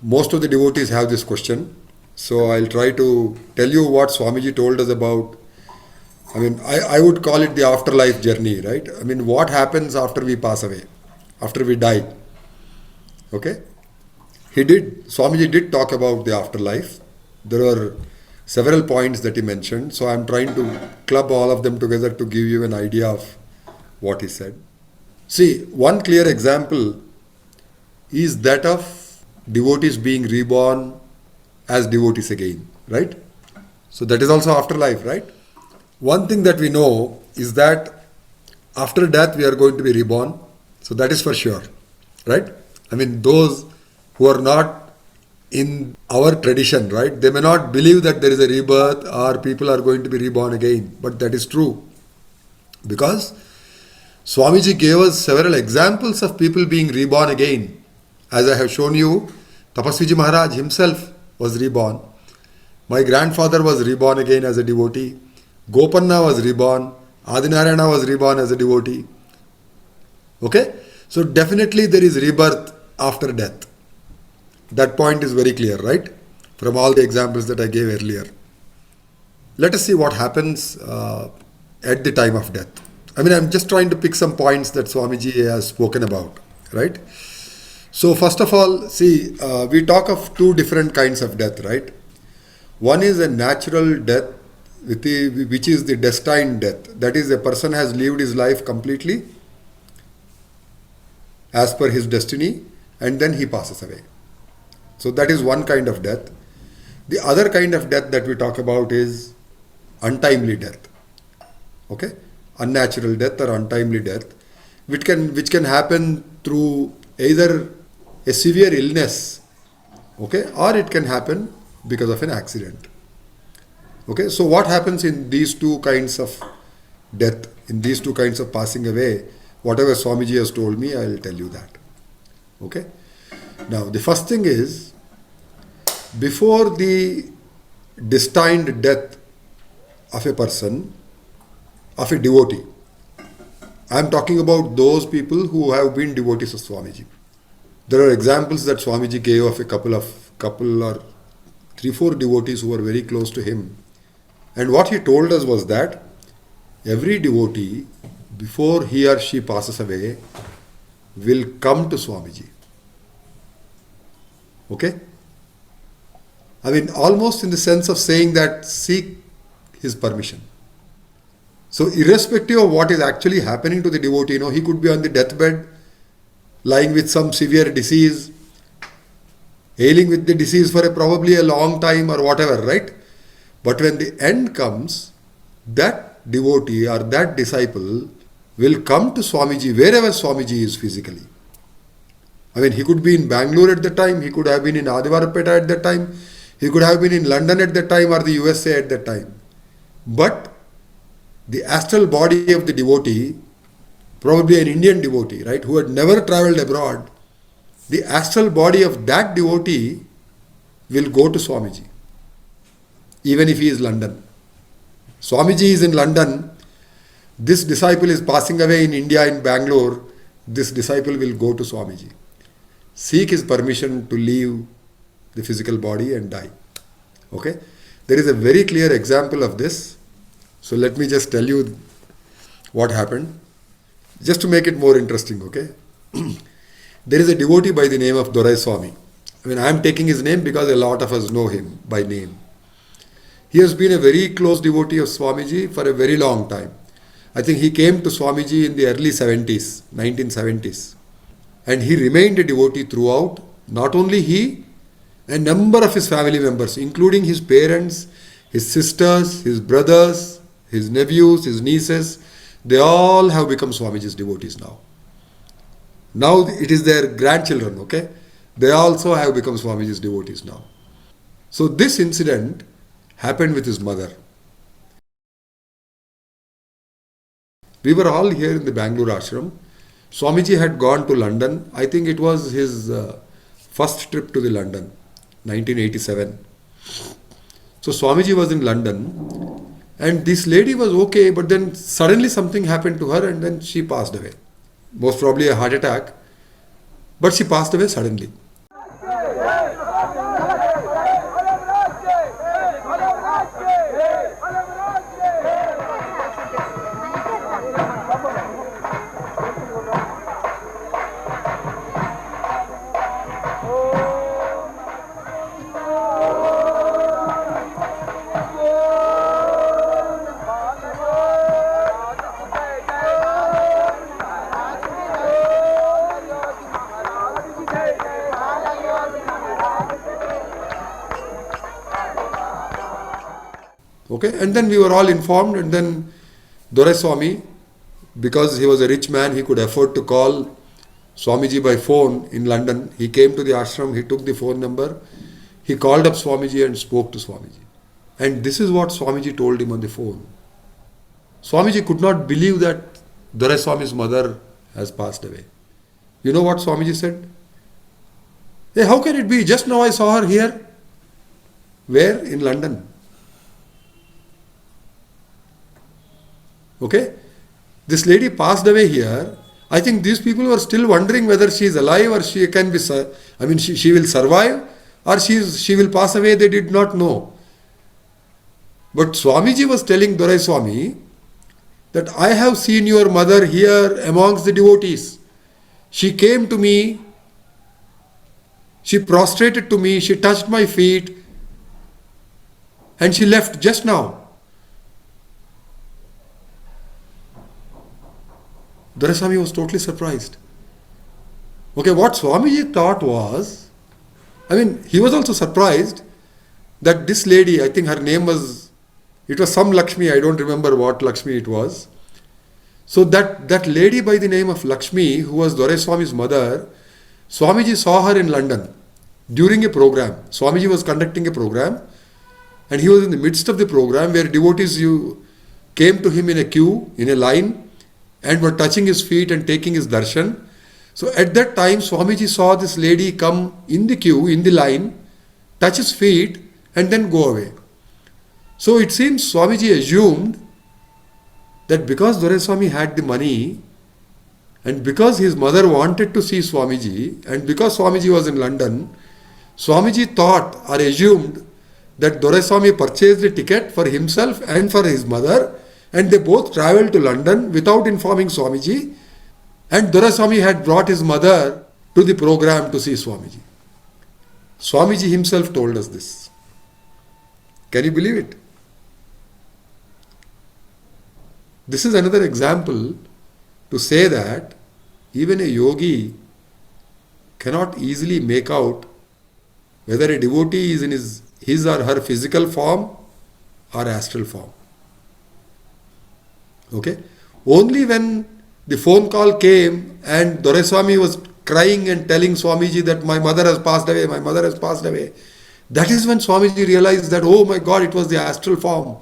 Most of the devotees have this question. So I'll try to tell you what Swamiji told us about. I would call it the afterlife journey, right? What happens after we pass away, after we die. Okay? Swamiji did talk about the afterlife. There are several points that he mentioned. So I'm trying to club all of them together to give you an idea of what he said. See, one clear example is that of devotees being reborn as devotees again, right? So that is also afterlife, right? One thing that we know is that after death we are going to be reborn. So that is for sure, right? Those who are not in our tradition, right? They may not believe that there is a rebirth or people are going to be reborn again. But that is true. Because Swamiji gave us several examples of people being reborn again. As I have shown you, Tapasviji Maharaj himself was reborn. My grandfather was reborn again as a devotee. Gopanna was reborn. Adinarayana was reborn as a devotee. Okay? So definitely there is rebirth after death. That point is very clear, right? From all the examples that I gave earlier. Let us see what happens at the time of death. I'm just trying to pick some points that Swamiji has spoken about, right? So first of all, see, we talk of two different kinds of death, right? One is a natural death, which is the destined death. That is, a person has lived his life completely as per his destiny, and then he passes away. So that is one kind of death. The other kind of death that we talk about is untimely death. Okay? Unnatural death or untimely death, which can happen through either a severe illness, okay, or it can happen because of an accident. Okay, so what happens in these two kinds of death, in these two kinds of passing away? Whatever Swamiji has told me, I will tell you that. Okay. Now the first thing is, before the destined death of a person, of a devotee, I am talking about those people who have been devotees of Swamiji. There are examples that Swamiji gave of a couple or 3-4 devotees who were very close to him. And what he told us was that every devotee, before he or she passes away, will come to Swamiji. Okay? Almost in the sense of saying that seek his permission. So irrespective of what is actually happening to the devotee, he could be on the deathbed, lying with some severe disease, ailing with the disease for probably a long time or whatever, right? But when the end comes, that devotee or that disciple will come to Swamiji wherever Swamiji is physically. He could be in Bangalore at the time, he could have been in Adivarapeta at that time, he could have been in London at that time or the USA at that time. But the astral body of the devotee, probably an Indian devotee, right, who had never traveled abroad, the astral body of that devotee will go to Swamiji, even if he is London. Swamiji is in London, this disciple is passing away in India, in Bangalore, this disciple will go to Swamiji, seek his permission to leave the physical body and die. Okay? There is a very clear example of this. So let me just tell you what happened, just to make it more interesting, okay? There is a devotee by the name of Dorai Swami. I am taking his name because a lot of us know him by name. He has been a very close devotee of Swamiji for a very long time. I think he came to Swamiji in the early 70s, 1970s. And he remained a devotee throughout. Not only he, a number of his family members, including his parents, his sisters, his brothers, his nephews, his nieces, they all have become Swamiji's devotees now. Now it is their grandchildren, okay? They also have become Swamiji's devotees now. So this incident happened with his mother. We were all here in the Bangalore ashram. Swamiji had gone to London. I think it was his first trip to the London, 1987. So Swamiji was in London and this lady was okay, but then suddenly something happened to her and then she passed away. Most probably a heart attack, but she passed away suddenly. Okay, and then we were all informed, and then Doraiswamy, because he was a rich man, he could afford to call Swamiji by phone in London. He came to the ashram, he took the phone number, he called up Swamiji and spoke to Swamiji. And this is what Swamiji told him on the phone. Swamiji could not believe that Doraiswamy's mother has passed away. You know what Swamiji said? Hey, how can it be? Just now I saw her here. Where? In London. Okay? This lady passed away here. I think these people were still wondering whether she is alive or she can be, she will survive or she will pass away. They did not know. But Swamiji was telling Doraiswamy that I have seen your mother here amongst the devotees. She came to me, she prostrated to me, she touched my feet, and she left just now. Doraiswamy was totally surprised. Okay, what Swamiji thought was, he was also surprised that this lady, I think her name was, it was some Lakshmi, I don't remember what Lakshmi it was. So that lady by the name of Lakshmi, who was Doraiswamy's mother, Swamiji saw her in London during a program. Swamiji was conducting a program, and he was in the midst of the program where devotees came to him in a queue, in a line, and were touching his feet and taking his darshan. So at that time, Swamiji saw this lady come in the queue, in the line, touch his feet, and then go away. So it seems Swamiji assumed that because Doraiswamy had the money, and because his mother wanted to see Swamiji, and because Swamiji was in London, Swamiji thought or assumed that Doraiswamy purchased the ticket for himself and for his mother, and they both travelled to London without informing Swamiji, and Doraiswamy had brought his mother to the program to see Swamiji. Swamiji himself told us this. Can you believe it? This is another example to say that even a yogi cannot easily make out whether a devotee is in his or her physical form or astral form. Okay? Only when the phone call came and Doraiswamy was crying and telling Swamiji that my mother has passed away, my mother has passed away, that is when Swamiji realized that, oh my God, it was the astral form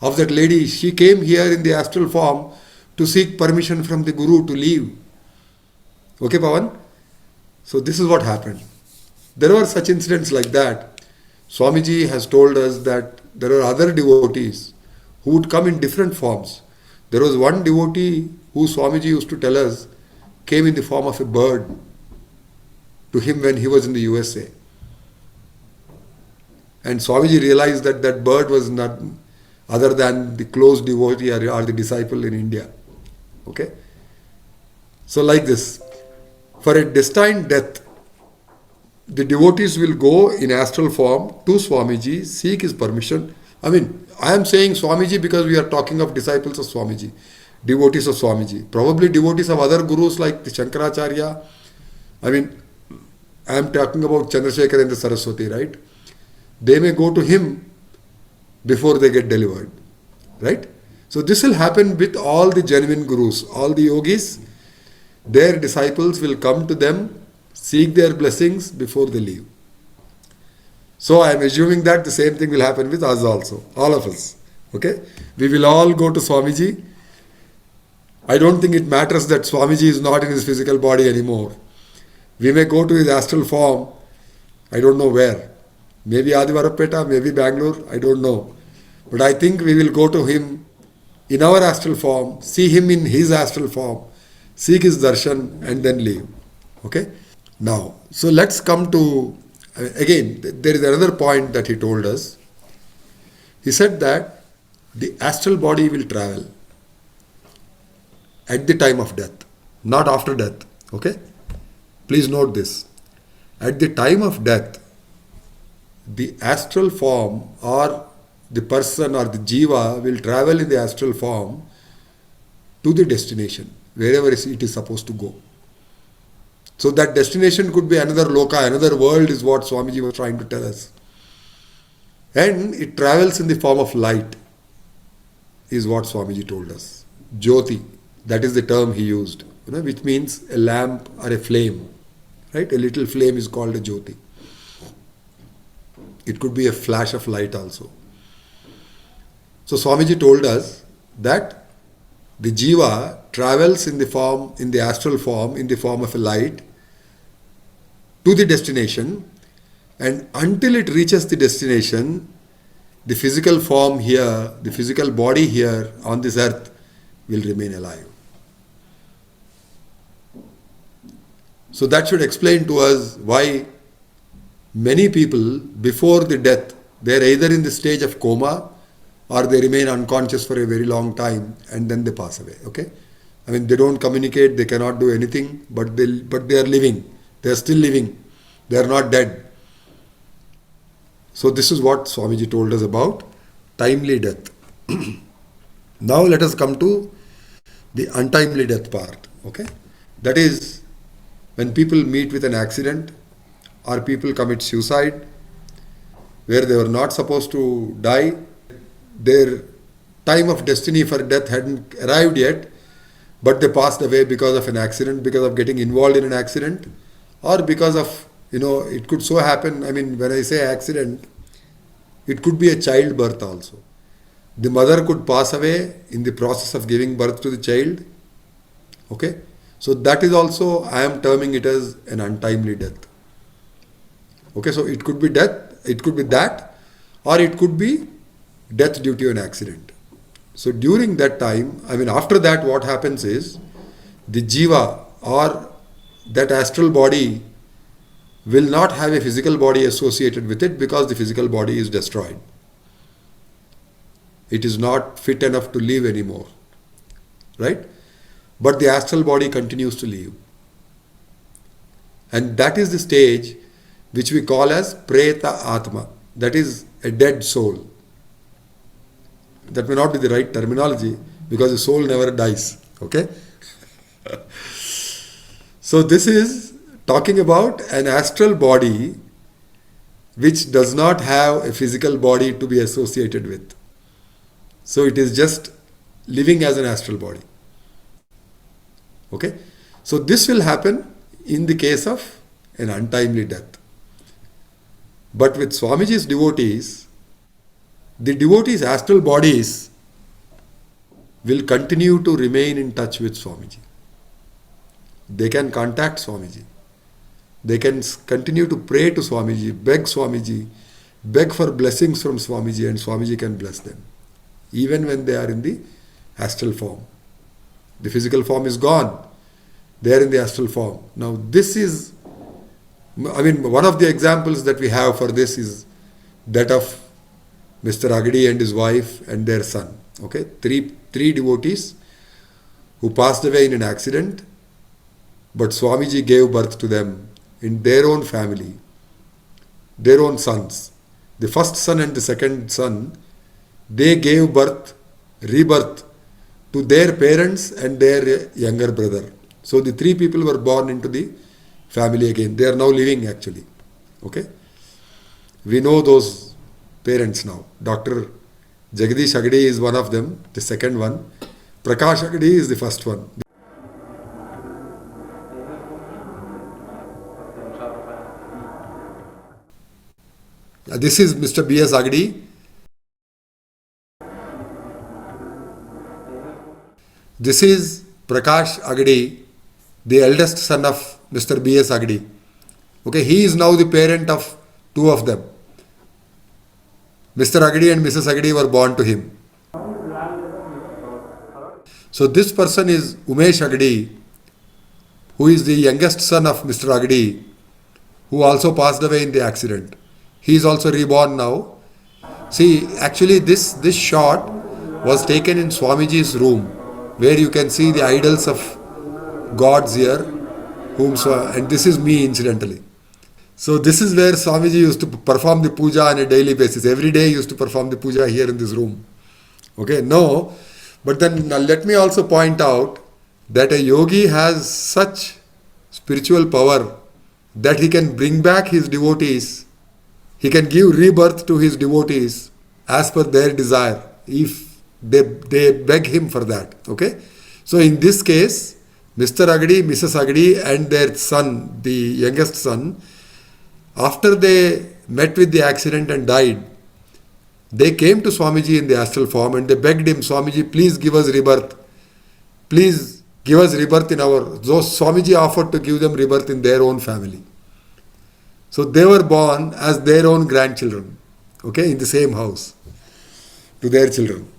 of that lady. She came here in the astral form to seek permission from the Guru to leave. Okay, Pawan? So this is what happened. There were such incidents like that. Swamiji has told us that there are other devotees who would come in different forms. There was one devotee who Swamiji used to tell us came in the form of a bird to him when he was in the USA. And Swamiji realized that that bird was not other than the close devotee or the disciple in India. Okay? So like this, for a destined death, the devotees will go in astral form to Swamiji, seek his permission. I am saying Swamiji because we are talking of disciples of Swamiji, devotees of Swamiji. Probably devotees of other gurus like the Shankaracharya. I am talking about Chandrasekhar and the Saraswati, right? They may go to him before they get delivered, right? So this will happen with all the genuine gurus, all the yogis. Their disciples will come to them, seek their blessings before they leave. So I am assuming that the same thing will happen with us also, all of us. Okay? We will all go to Swamiji. I don't think it matters that Swamiji is not in his physical body anymore. We may go to his astral form, I don't know where. Maybe Adivarapeta, maybe Bangalore, I don't know. But I think we will go to him in our astral form, see him in his astral form, seek his darshan and then leave. Okay? Now, so let's come to, again, there is another point that he told us. He said that the astral body will travel at the time of death, not after death. Okay? Please note this. At the time of death, the astral form or the person or the jiva will travel in the astral form to the destination, wherever it is supposed to go. So that destination could be another loka, another world is what Swamiji was trying to tell us. And it travels in the form of light. is what Swamiji told us. Jyoti, that is the term he used, which means a lamp or a flame. Right? A little flame is called a Jyoti. It could be a flash of light also. So Swamiji told us that the jiva travels in the astral form, in the form of a light to the destination, and until it reaches the destination, the physical form here, the physical body here on this earth will remain alive. So that should explain to us why many people before the death, they are either in the stage of coma or they remain unconscious for a very long time and then they pass away. Okay? I mean, they don't communicate, they cannot do anything, but they are living. They are still living. They are not dead. So this is what Swamiji told us about timely death. Now let us come to the untimely death part. Okay? That is when people meet with an accident or people commit suicide where they were not supposed to die. Their time of destiny for death hadn't arrived yet, but they passed away because of an accident, because of getting involved in an accident, or because of, it could so happen, I mean, when I say accident, it could be a childbirth also. The mother could pass away in the process of giving birth to the child. Okay? So that is also, I am terming it as an untimely death. Okay, so it could be death, it could be that, or it could be death due to an accident. So during that time, I mean after that what happens is, the jiva or that astral body will not have a physical body associated with it because the physical body is destroyed. It is not fit enough to live anymore. Right? But the astral body continues to live. And that is the stage which we call as Preta Atma. That is a dead soul. That may not be the right terminology because the soul never dies. Okay? So this is talking about an astral body which does not have a physical body to be associated with. So it is just living as an astral body. Okay? So this will happen in the case of an untimely death. But with Swamiji's devotees, the devotees' astral bodies will continue to remain in touch with Swamiji. They can contact Swamiji. They can continue to pray to Swamiji, beg for blessings from Swamiji, and Swamiji can bless them, even when they are in the astral form. The physical form is gone. They are in the astral form. Now this is, I mean, one of the examples that we have for this is that of Mr. Agadi and his wife and their son. Okay, three devotees who passed away in an accident, but Swamiji gave birth to them in their own family, their own sons. The first son and the second son, they gave birth, rebirth, to their parents and their younger brother. So the three people were born into the family again. They are now living actually. Okay? We know those parents now. Dr. Jagadish Agadi is one of them, the second one. Prakash Agadi is the first one. This is Mr. B.S. Agadi. This is Prakash Agadi, the eldest son of Mr. B.S. Agadi. Okay, he is now the parent of two of them. Mr. Agadi and Mrs. Agadi were born to him. So this person is Umesh Agadi, who is the youngest son of Mr. Agadi, who also passed away in the accident. He is also reborn now. See, actually this shot was taken in Swamiji's room, where you can see the idols of gods here, and this is me incidentally. So this is where Swamiji used to perform the puja on a daily basis. Every day he used to perform the puja here in this room. Okay, no. But then let me also point out that a yogi has such spiritual power that he can bring back his devotees. He can give rebirth to his devotees as per their desire, if they beg him for that. Okay. So in this case, Mr. Agadi, Mrs. Agadi and their son, the youngest son, after they met with the accident and died, they came to Swamiji in the astral form and they begged him, Swamiji, please give us rebirth. Please give us rebirth in our... So Swamiji offered to give them rebirth in their own family. So they were born as their own grandchildren, okay, in the same house to their children.